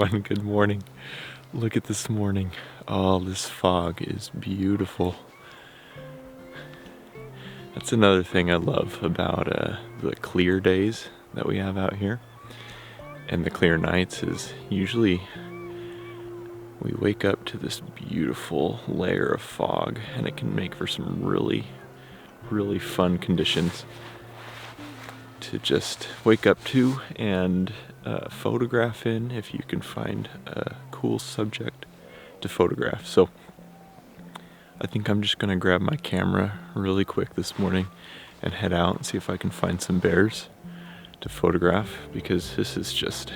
everyone, good morning. Look at this morning. Oh, this fog is beautiful. That's another thing I love about the clear days that we have out here. And the clear nights is usually we wake up to this beautiful layer of fog, and it can make for some really fun conditions to just wake up to and photograph in if you can find a cool subject to photograph. So I think I'm just gonna grab my camera really quick this morning and head out and see if I can find some bears to photograph, because this is just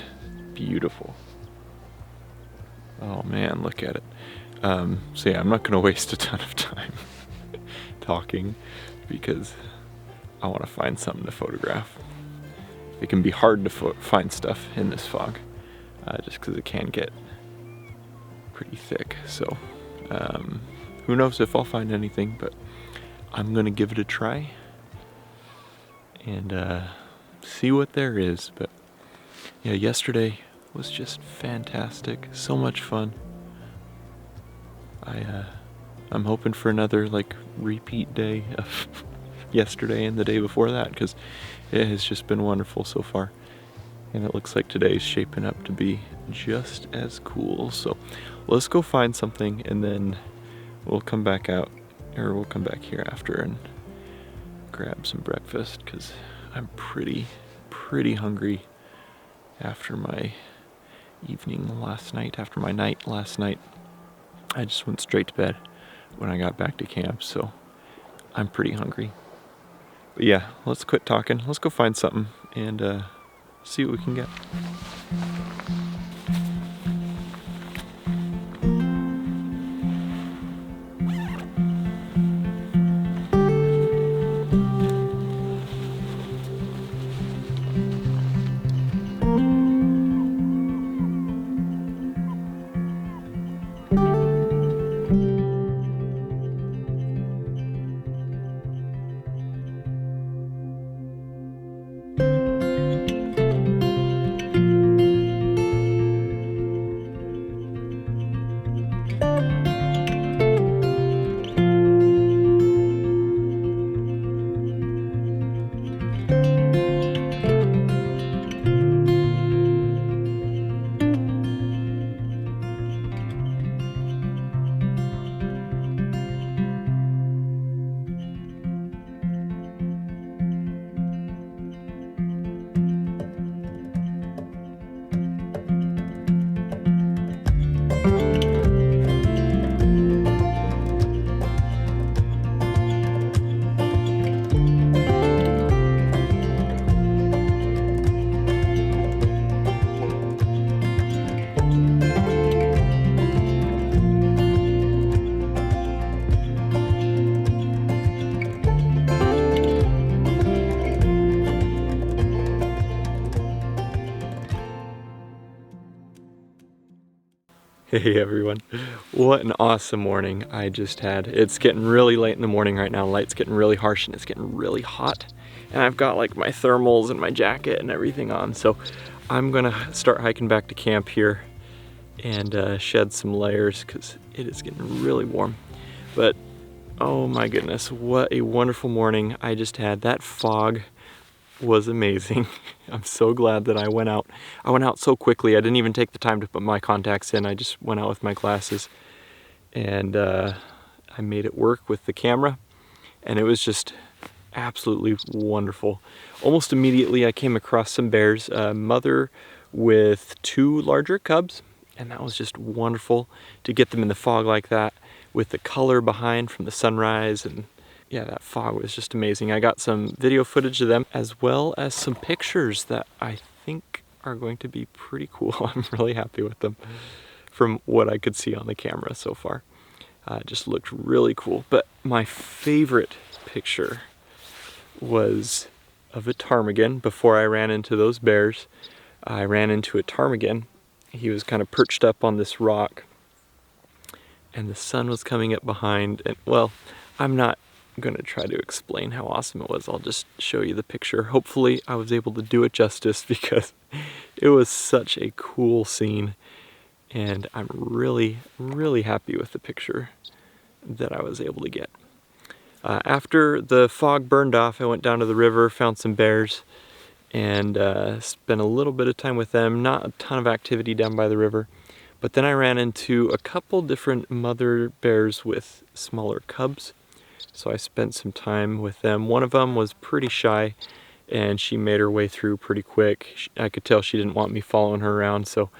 beautiful. Oh man, look at it. So yeah, I'm not gonna waste a ton of time talking because I want to find something to photograph. It can be hard to find stuff in this fog, just because it can get pretty thick. So who knows if I'll find anything, but I'm gonna give it a try and see what there is. But yeah, yesterday was just fantastic, so much fun. I'm hoping for another repeat day of yesterday and the day before that, because it has just been wonderful so far, and it looks like today's shaping up to be just as cool. So let's go find something and then we'll come back out, or we'll come back here after and grab some breakfast, because I'm pretty hungry after my evening last night, after my night last night. I just went straight to bed when I got back to camp, so I'm pretty hungry. But yeah, let's quit talking. Let's go find something and see what we can get. Hey everyone, what an awesome morning I just had. It's getting really late in the morning right now. Light's getting really harsh and it's getting really hot. And I've got my thermals and my jacket and everything on. So I'm gonna start hiking back to camp here and shed some layers, because it is getting really warm. But oh my goodness, what a wonderful morning I just had. That fog was amazing. I'm so glad that I went out. I went out so quickly. I didn't even take the time to put my contacts in. I just went out with my glasses and I made it work with the camera, and it was just absolutely wonderful. Almost immediately I came across some bears, a mother with 2 larger cubs, and that was just wonderful to get them in the fog like that with the color behind from the sunrise. And yeah, that fog was just amazing. I got some video footage of them as well as some pictures that I think are going to be pretty cool. I'm really happy with them from what I could see on the camera so far. It just looked really cool. But my favorite picture was of a ptarmigan. Before I ran into those bears, I ran into a ptarmigan. He was kind of perched up on this rock and the sun was coming up behind. And well, I'm not going to try to explain how awesome it was. I'll just show you the picture. Hopefully I was able to do it justice, because It was such a cool scene, and I'm really, really happy with the picture that I was able to get. After the fog burned off, I went down to the river, found some bears, and spent a little bit of time with them. Not a ton of activity down by the river, but then I ran into a couple different mother bears with smaller cubs, so I spent some time with them. One of them was pretty shy, and she made her way through pretty quick. I could tell she didn't want me following her around, so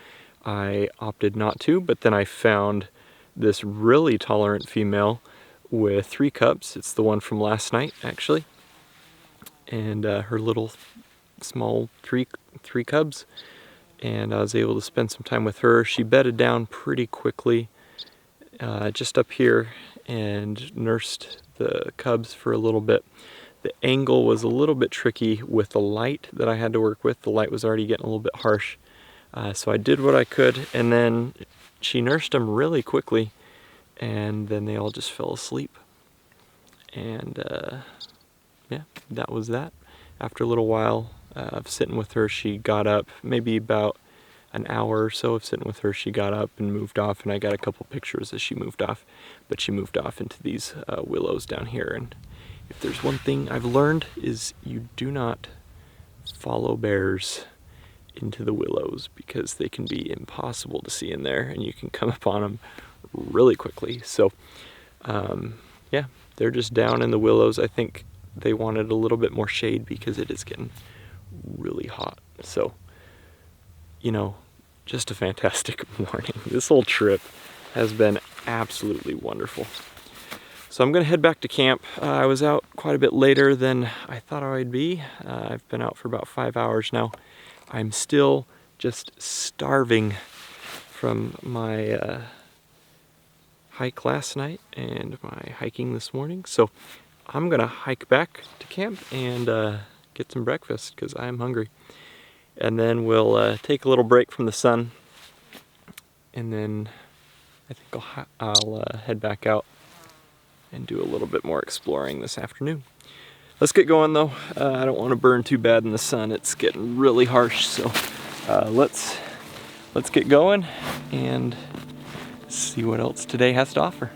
I opted not to, but then I found this really tolerant female with 3 cubs. It's the one from last night, actually, and her little small three cubs, and I was able to spend some time with her. She bedded down pretty quickly just up here and nursed the cubs for a little bit. The angle was a little bit tricky with the light that I had to work with. The light was already getting a little bit harsh, so I did what I could, and then she nursed them really quickly, and then they all just fell asleep. And yeah, that was that. After a little while of sitting with her, she got up. Maybe about an hour or so of sitting with her, she got up and moved off, and I got a couple pictures as she moved off. But she moved off into these willows down here, and if there's one thing I've learned is you do not follow bears into the willows, because they can be impossible to see in there and you can come upon them really quickly. So yeah, they're just down in the willows. I think they wanted a little bit more shade because it is getting really hot. So, you know, just a fantastic morning. This whole trip has been absolutely wonderful. So I'm gonna head back to camp. I was out quite a bit later than I thought I'd be. I've been out for about 5 hours now. I'm still just starving from my hike last night and my hiking this morning. So I'm gonna hike back to camp and get some breakfast because I'm hungry. And then we'll take a little break from the sun, and then I think I'll head back out and do a little bit more exploring this afternoon. Let's get going though. I don't want to burn too bad in the sun. It's getting really harsh, so let's get going and see what else today has to offer.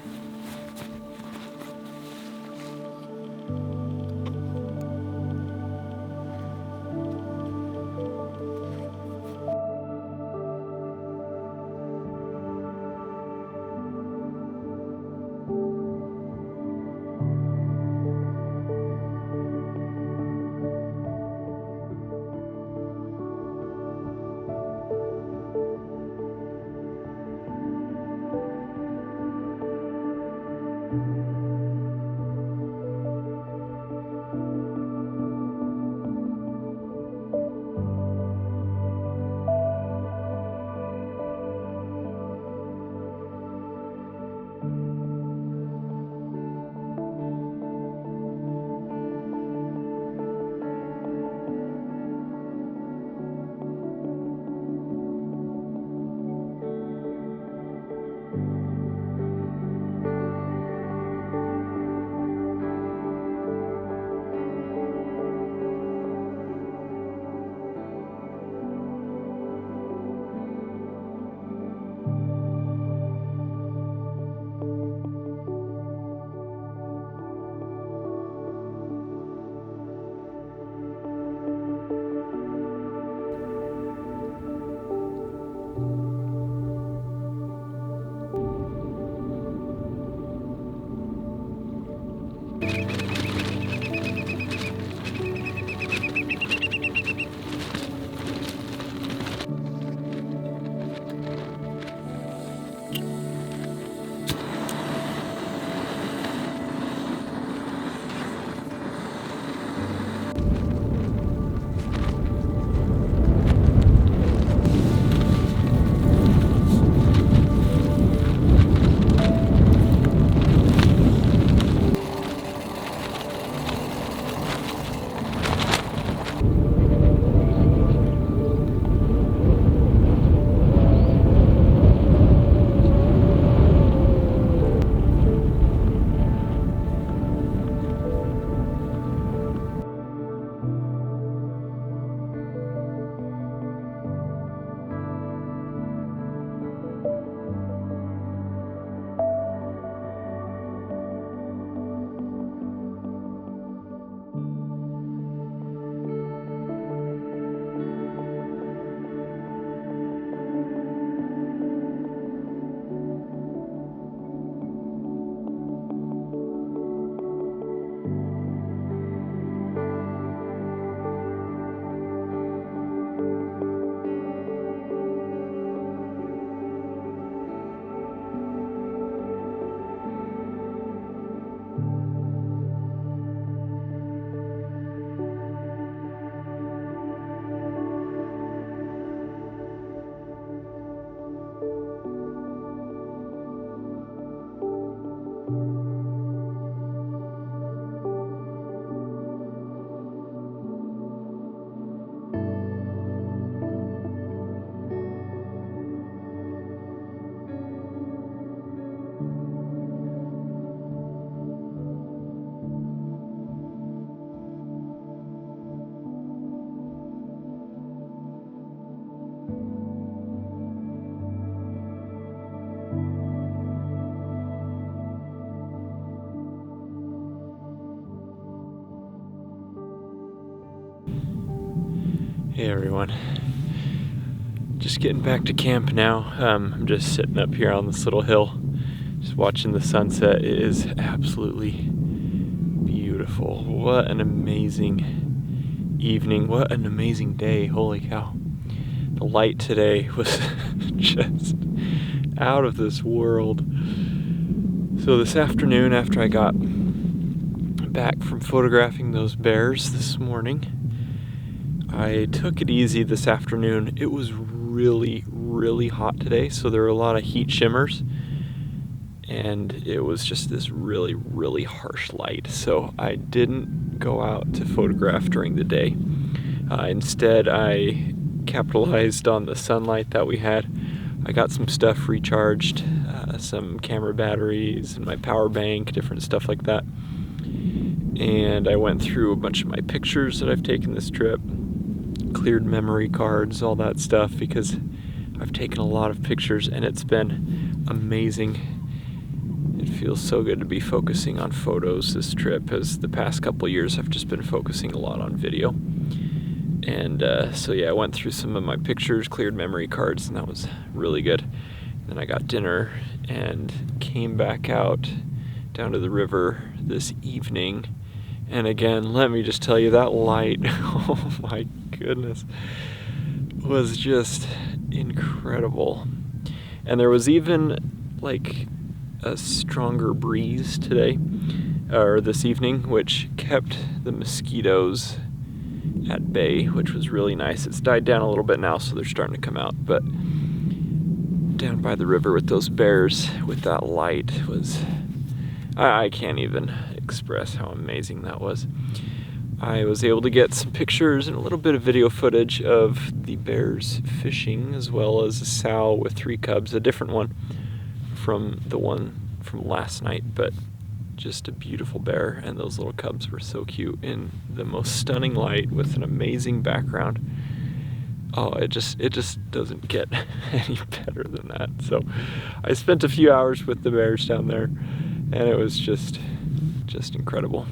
Hey everyone, just getting back to camp now. I'm just sitting up here on this little hill, just watching the sunset. It is absolutely beautiful. What an amazing evening, what an amazing day, holy cow. The light today was just out of this world. So this afternoon, after I got back from photographing those bears this morning, I took it easy this afternoon. It was really hot today, so there were a lot of heat shimmers, and it was just this really harsh light. So I didn't go out to photograph during the day. Instead, I capitalized on the sunlight that we had. I got some stuff recharged, some camera batteries and my power bank, different stuff like that. And I went through a bunch of my pictures that I've taken this trip, cleared memory cards, all that stuff, because I've taken a lot of pictures and it's been amazing. It feels so good to be focusing on photos this trip, as the past couple of years I've just been focusing a lot on video. And so yeah, I went through some of my pictures, cleared memory cards, and that was really good. Then I got dinner and came back out down to the river this evening. And again, let me just tell you, that light, oh my goodness, was just incredible. And there was even like a stronger breeze today, or this evening, which kept the mosquitoes at bay, which was really nice. It's died down a little bit now, so they're starting to come out. But down by the river with those bears, with that light, was, I can't even express how amazing that was. I was able to get some pictures and a little bit of video footage of the bears fishing, as well as a sow with 3 cubs, a different one from the one from last night, but just a beautiful bear, and those little cubs were so cute in the most stunning light with an amazing background. Oh, it just doesn't get any better than that. So I spent a few hours with the bears down there, and it was just incredible.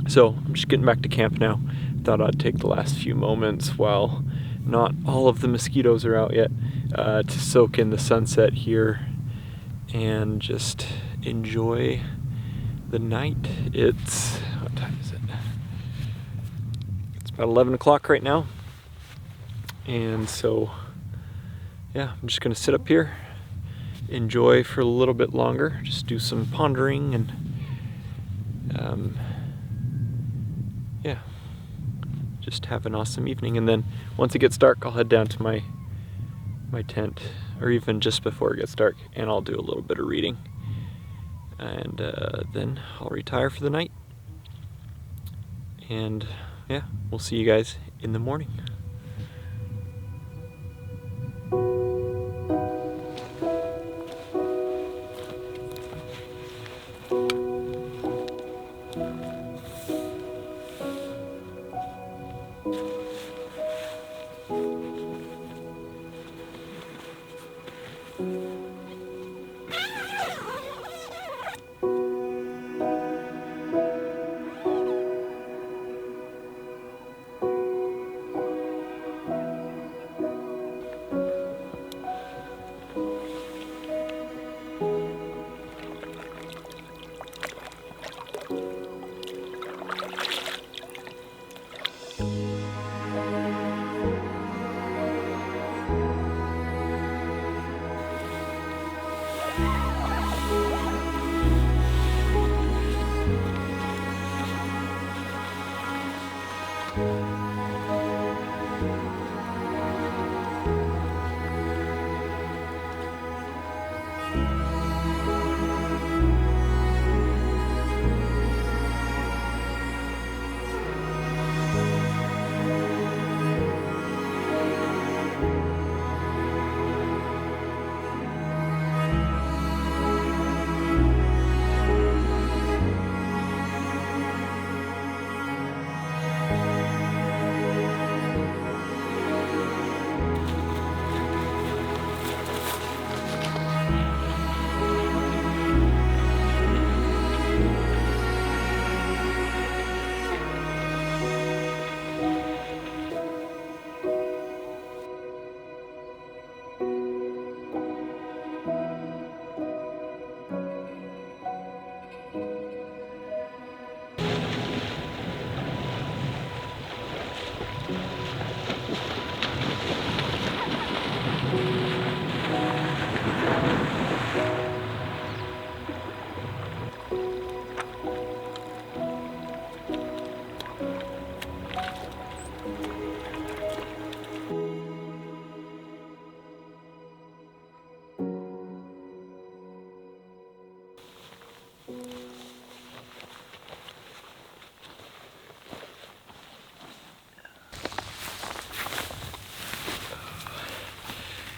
So I'm just getting back to camp now. Thought I'd take the last few moments while not all of the mosquitoes are out yet, to soak in the sunset here and just enjoy the night. It's, what time is it? It's about 11 o'clock right now. And so, yeah, I'm just gonna sit up here, enjoy for a little bit longer, just do some pondering, and yeah, just have an awesome evening. And then once it gets dark, I'll head down to my tent, or even just before it gets dark, and I'll do a little bit of reading. And then I'll retire for the night. And yeah, we'll see you guys in the morning.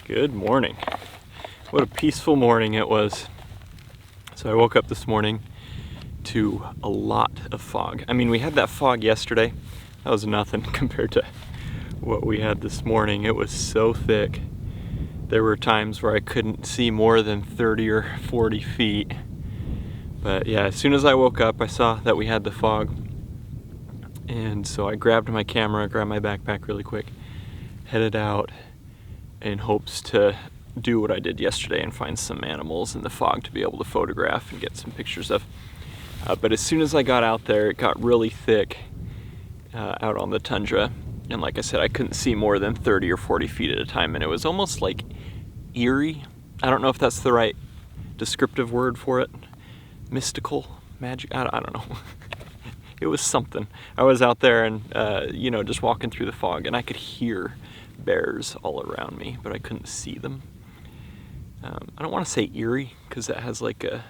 Good morning. What a peaceful morning it was. So I woke up this morning to a lot of fog. I mean, we had that fog yesterday. That was nothing compared to what we had this morning. It was so thick. There were times where I couldn't see more than 30 or 40 feet. But yeah, as soon as I woke up, I saw that we had the fog. And so I grabbed my camera, grabbed my backpack really quick, headed out in hopes to do what I did yesterday and find some animals in the fog to be able to photograph and get some pictures of. But as soon as I got out there, it got really thick out on the tundra. And like I said, I couldn't see more than 30 or 40 feet at a time. And it was almost like eerie. I don't know if that's the right descriptive word for it. Mystical, magic, I don't know. It was something. I was out there and, just walking through the fog, and I could hear bears all around me, but I couldn't see them. I don't want to say eerie because that has like a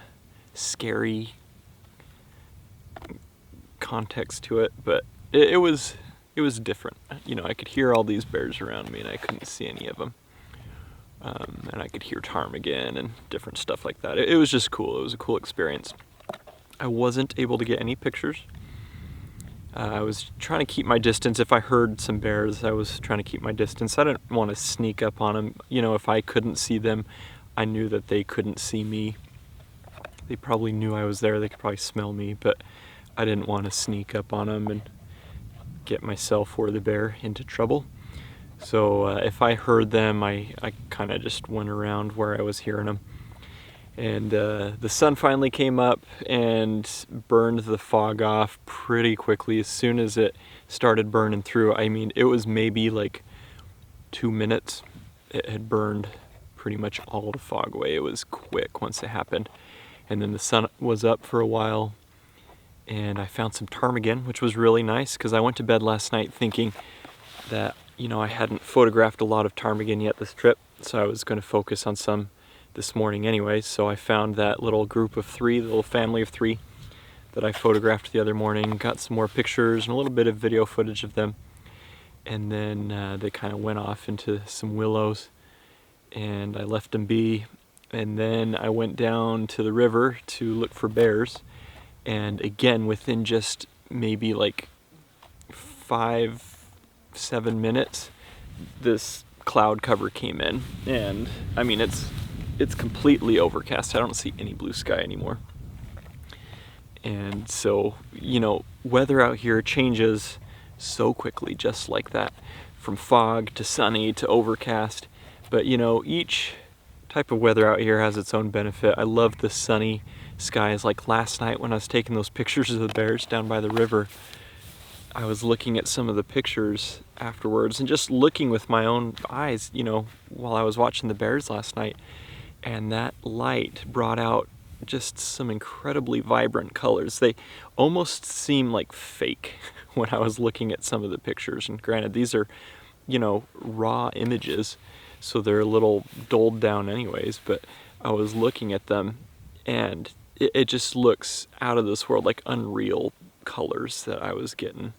scary context to it, but it was different. I could hear all these bears around me and I couldn't see any of them. And I could hear ptarmigan and different stuff like that. It was just cool. It was a cool experience. I wasn't able to get any pictures. I was trying to keep my distance. If I heard some bears, I was trying to keep my distance. I didn't want to sneak up on them. If I couldn't see them, I knew that they couldn't see me. They probably knew I was there. They could probably smell me, but I didn't want to sneak up on them and get myself or the bear into trouble. So if I heard them, I kind of just went around where I was hearing them. And the sun finally came up and burned the fog off pretty quickly. As soon as it started burning through, I mean, it was maybe like 2 minutes. It had burned pretty much all the fog away. It was quick once it happened. And then the sun was up for a while, and I found some ptarmigan, which was really nice because I went to bed last night thinking that, I hadn't photographed a lot of ptarmigan yet this trip, so I was going to focus on some this morning anyway. So I found that little group of 3, the little family of 3 that I photographed the other morning, got some more pictures and a little bit of video footage of them. And then they kind of went off into some willows and I left them be. And then I went down to the river to look for bears. And again, within just maybe like 5-7 minutes, this cloud cover came in. And I mean, it's completely overcast. I don't see any blue sky anymore. And so, weather out here changes so quickly, just like that, from fog to sunny to overcast. But each type of weather out here has its own benefit. I love the sunny skies. Like last night when I was taking those pictures of the bears down by the river, I was looking at some of the pictures afterwards and just looking with my own eyes, while I was watching the bears last night. And that light brought out just some incredibly vibrant colors. They almost seem like fake when I was looking at some of the pictures. And granted, these are, raw images, so they're a little dulled down anyways, but I was looking at them and it just looks out of this world, like unreal colors that I was getting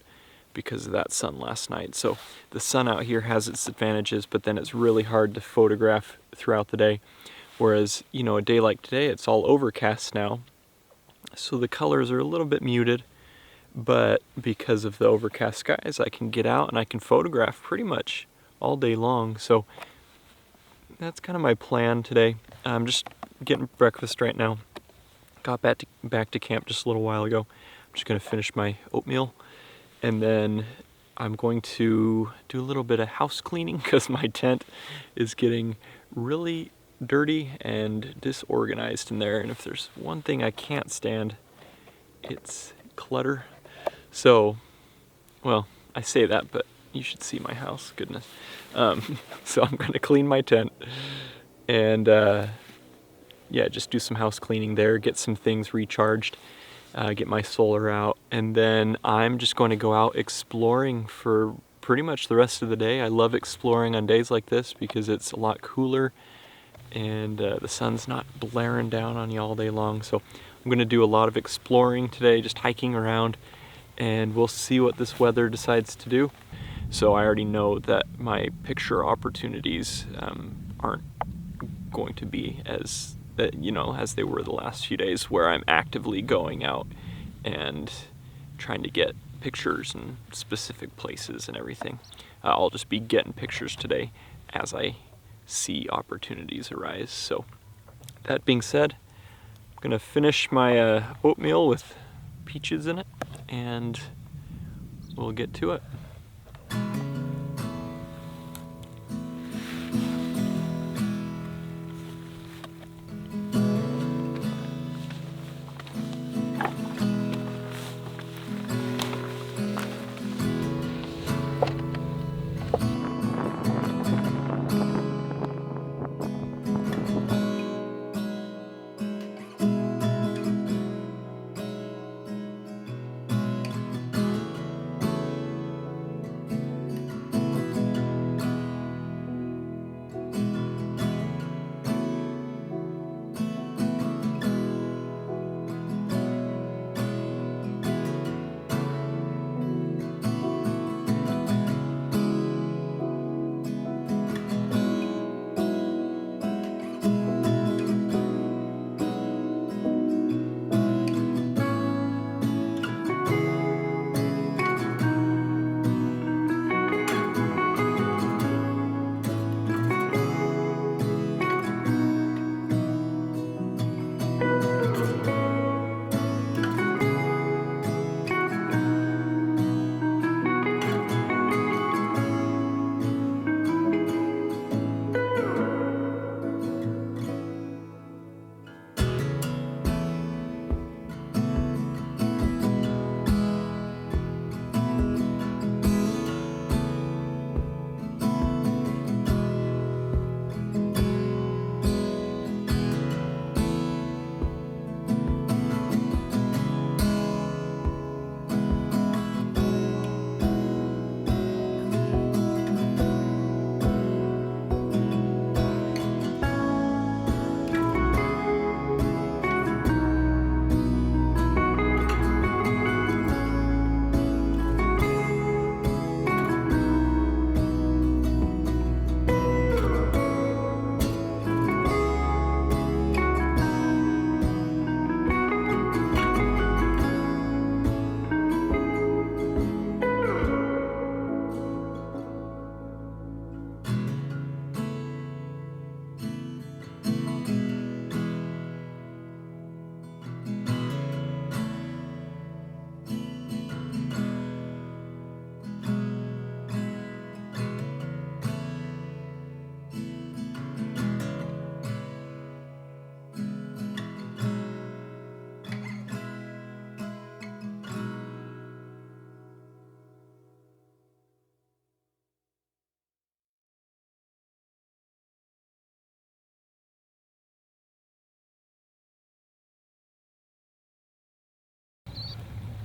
because of that sun last night. So the sun out here has its advantages, but then it's really hard to photograph throughout the day. Whereas, a day like today, it's all overcast now, so the colors are a little bit muted, but because of the overcast skies, I can get out and I can photograph pretty much all day long. So that's kind of my plan today. I'm just getting breakfast right now. Got back to camp just a little while ago. I'm just going to finish my oatmeal, and then I'm going to do a little bit of house cleaning because my tent is getting really dirty and disorganized in there, and if there's one thing I can't stand, it's clutter. So, well, I say that, but you should see my house, goodness. So I'm gonna clean my tent and just do some house cleaning there, get some things recharged, get my solar out, and then I'm just going to go out exploring for pretty much the rest of the day. I love exploring on days like this because it's a lot cooler and the sun's not blaring down on you all day long. So I'm going to do a lot of exploring today, just hiking around, and we'll see what this weather decides to do. So I already know that my picture opportunities aren't going to be as, you know, as they were the last few days, where I'm actively going out and trying to get pictures in specific places and everything. I'll just be getting pictures today as I see opportunities arise. So that being said, I'm gonna finish my oatmeal with peaches in it, and we'll get to it.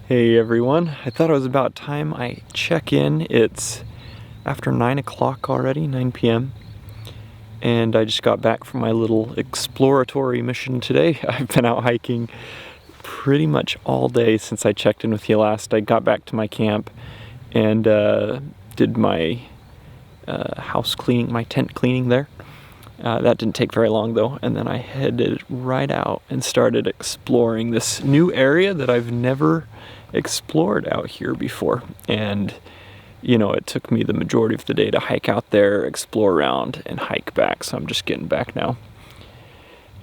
Hey everyone, I thought it was about time I check in. It's after 9 o'clock already, 9 p.m. And I just got back from my little exploratory mission today. I've been out hiking pretty much all day since I checked in with you last. I got back to my camp and did my house cleaning, my tent cleaning there. That didn't take very long though, and then I headed right out and started exploring this new area that I've never explored out here before. And you know, it took me the majority of the day to hike out there, explore around, and hike back, so I'm just getting back now.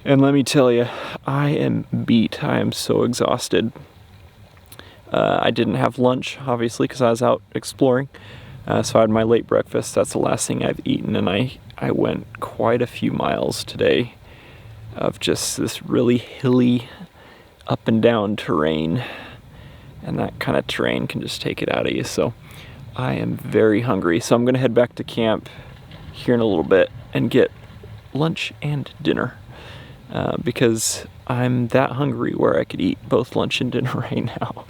And let me tell you, I am beat. I am so exhausted. I didn't have lunch, obviously, because I was out exploring. So I had my late breakfast. That's the last thing I've eaten, and I went quite a few miles today of just this really hilly up and down terrain, and that kind of terrain can just take it out of you. So I am very hungry, so I'm gonna head back to camp here in a little bit and get lunch and dinner because I'm that hungry where I could eat both lunch and dinner right now.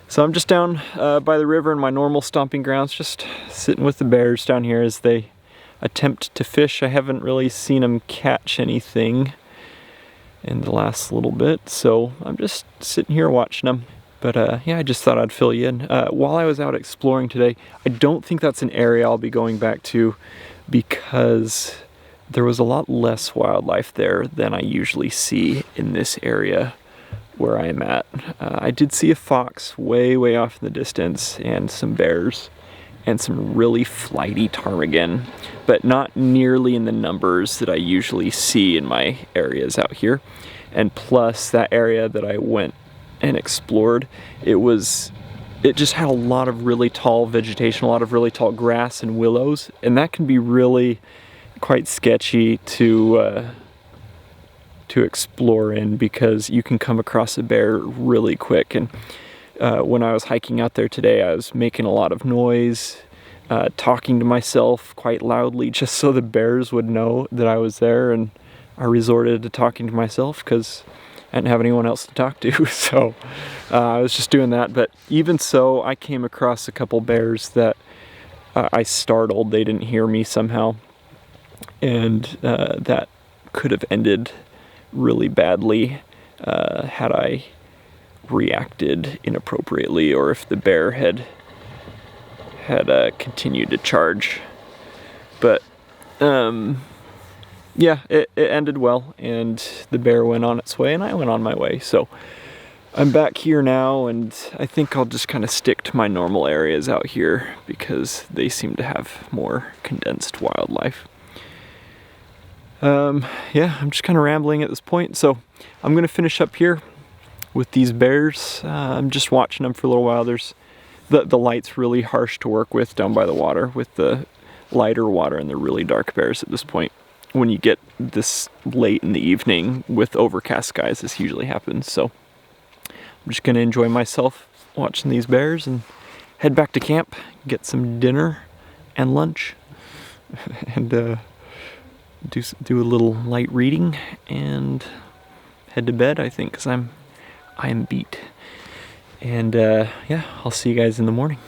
So I'm just down by the river in my normal stomping grounds, just sitting with the bears down here as they attempt to fish. I haven't really seen them catch anything in the last little bit, so I'm just sitting here watching them. But yeah, I just thought I'd fill you in. While I was out exploring today, I don't think that's an area I'll be going back to because there was a lot less wildlife there than I usually see in this area where I'm at. I did see a fox way off in the distance, and some bears, and some really flighty ptarmigan, but not nearly in the numbers that I usually see in my areas out here. And plus, that area that I went and explored, it just had a lot of really tall vegetation, a lot of really tall grass and willows, and that can be really quite sketchy to explore in, because you can come across a bear really quick. And when I was hiking out there today, I was making a lot of noise, talking to myself quite loudly, just so the bears would know that I was there, and I resorted to talking to myself because I didn't have anyone else to talk to. So I was just doing that. But even so, I came across a couple bears that I startled. They didn't hear me somehow, and that could have ended really badly had I reacted inappropriately, or if the bear had continued to charge. But yeah, it ended well, and the bear went on its way and I went on my way. So I'm back here now, and I think I'll just kind of stick to my normal areas out here because they seem to have more condensed wildlife. Yeah, I'm just kind of rambling at this point, so I'm gonna finish up here with these bears. I'm just watching them for a little while. There's the light's really harsh to work with down by the water, with the lighter water and the really dark bears at this point. When you get this late in the evening with overcast skies, this usually happens. So I'm just gonna enjoy myself watching these bears and head back to camp, get some dinner and lunch, and do a little light reading and head to bed, I think, because I am beat. And yeah, I'll see you guys in the morning.